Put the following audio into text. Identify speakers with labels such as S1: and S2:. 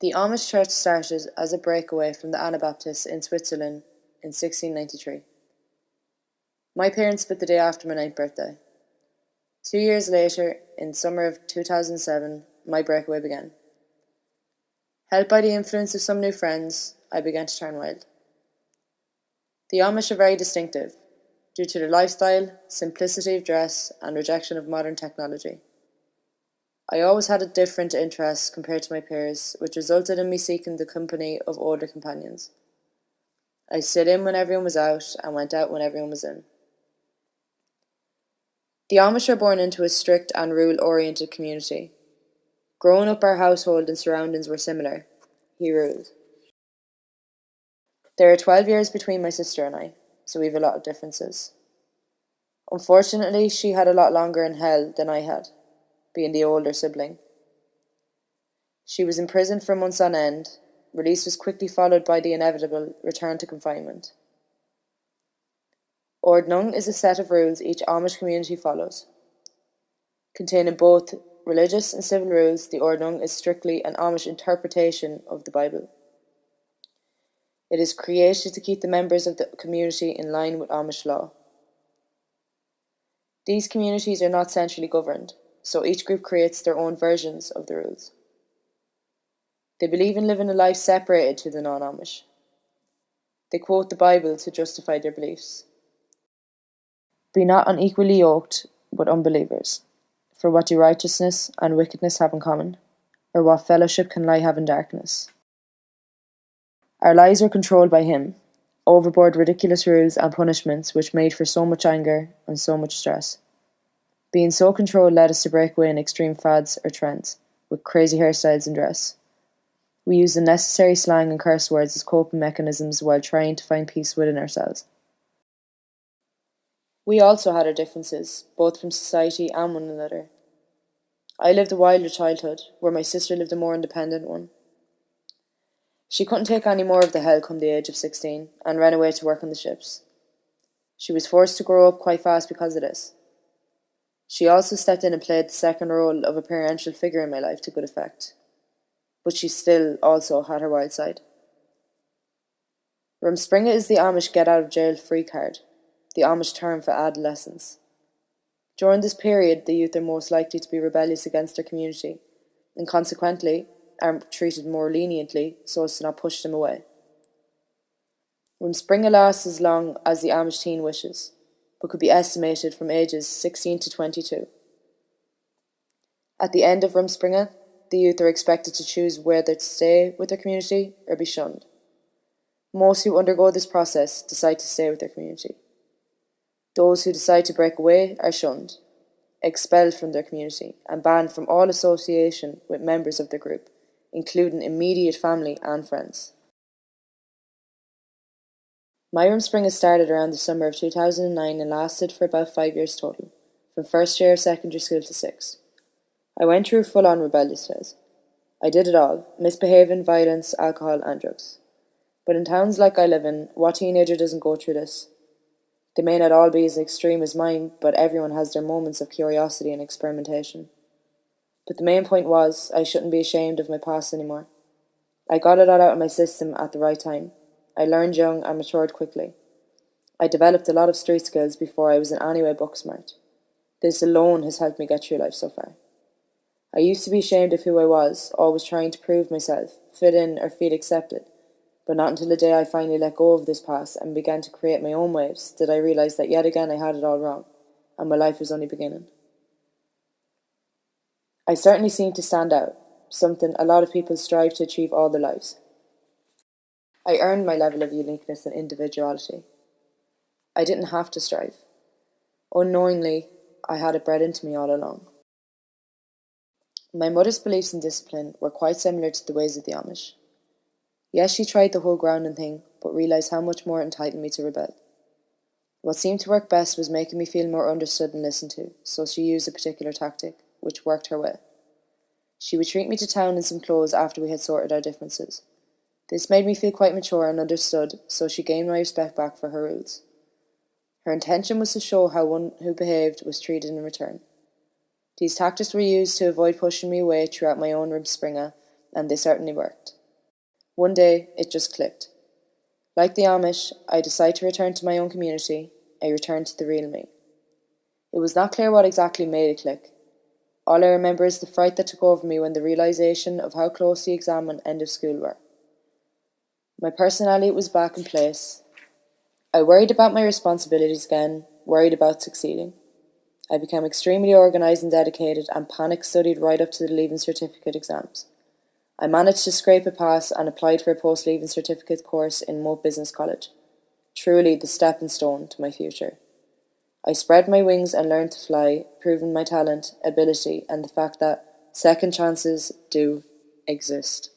S1: The Amish church started as a breakaway from the Anabaptists in Switzerland in 1693. My parents split the day after my 9th birthday. 2 years later, in summer of 2007, my breakaway began. Helped by the influence of some new friends, I began to turn wild. The Amish are very distinctive, due to their lifestyle, simplicity of dress, and rejection of modern technology. I always had a different interest compared to my peers, which resulted in me seeking the company of older companions. I stayed in when everyone was out, and went out when everyone was in. The Amish are born into a strict and rule-oriented community. Growing up, our household and surroundings were similar. He ruled. There are 12 years between my sister and I, so we have a lot of differences. Unfortunately, she had a lot longer in hell than I had, being the older sibling. She was imprisoned for months on end. Release was quickly followed by the inevitable return to confinement. Ordnung is a set of rules each Amish community follows. Containing both religious and civil rules, the Ordnung is strictly an Amish interpretation of the Bible. It is created to keep the members of the community in line with Amish law. These communities are not centrally governed, so each group creates their own versions of the rules. They believe in living a life separated to the non-Amish. They quote the Bible to justify their beliefs. Be not unequally yoked with unbelievers, for what do righteousness and wickedness have in common, or what fellowship can light have in darkness? Our lives were controlled by him, overboard ridiculous rules and punishments which made for so much anger and so much stress. Being so controlled led us to break away in extreme fads or trends, with crazy hairstyles and dress. We used unnecessary slang and curse words as coping mechanisms while trying to find peace within ourselves. We also had our differences, both from society and one another. I lived a wilder childhood, where my sister lived a more independent one. She couldn't take any more of the hell come the age of 16, and ran away to work on the ships. She was forced to grow up quite fast because of this. She also stepped in and played the second role of a parental figure in my life to good effect. But she still also had her wild side. Rumspringa is the Amish get-out-of-jail-free card, the Amish term for adolescence. During this period, the youth are most likely to be rebellious against their community, and consequently are treated more leniently so as to not push them away. Rumspringa lasts as long as the Amish teen wishes, but could be estimated from ages 16 to 22. At the end of Rumspringa, the youth are expected to choose whether to stay with their community or be shunned. Most who undergo this process decide to stay with their community. Those who decide to break away are shunned, expelled from their community, and banned from all association with members of their group, including immediate family and friends. My Rumspringa started around the summer of 2009 and lasted for about 5 years total, from first year of secondary school to 6. I went through full-on rebellious phase. I did it all, misbehaving, violence, alcohol and drugs. But in towns like I live in, what teenager doesn't go through this? They may not all be as extreme as mine, but everyone has their moments of curiosity and experimentation. But the main point was, I shouldn't be ashamed of my past anymore. I got it all out of my system at the right time. I learned young and matured quickly. I developed a lot of street skills before I was in any way book smart. This alone has helped me get through life so far. I used to be ashamed of who I was, always trying to prove myself, fit in or feel accepted. But not until the day I finally let go of this past and began to create my own waves did I realise that yet again I had it all wrong, and my life was only beginning. I certainly seemed to stand out, something a lot of people strive to achieve all their lives. I earned my level of uniqueness and individuality. I didn't have to strive. Unknowingly, I had it bred into me all along. My mother's beliefs and discipline were quite similar to the ways of the Amish. Yes, she tried the whole grounding thing, but realised how much more it entitled me to rebel. What seemed to work best was making me feel more understood and listened to, so she used a particular tactic, which worked her way. She would treat me to town in some clothes after we had sorted our differences. This made me feel quite mature and understood, so she gained my respect back for her rules. Her intention was to show how one who behaved was treated in return. These tactics were used to avoid pushing me away throughout my own Rumspringa, and they certainly worked. One day, it just clicked. Like the Amish, I decided to return to my own community, a return to the real me. It was not clear what exactly made it click. All I remember is the fright that took over me when the realisation of how close the exam and end of school were. My personality was back in place. I worried about my responsibilities again, worried about succeeding. I became extremely organised and dedicated and panic studied right up to the Leaving Certificate exams. I managed to scrape a pass and applied for a post-Leaving Certificate course in Moat Business College. Truly the stepping stone to my future. I spread my wings and learned to fly, proving my talent, ability, and the fact that second chances do exist.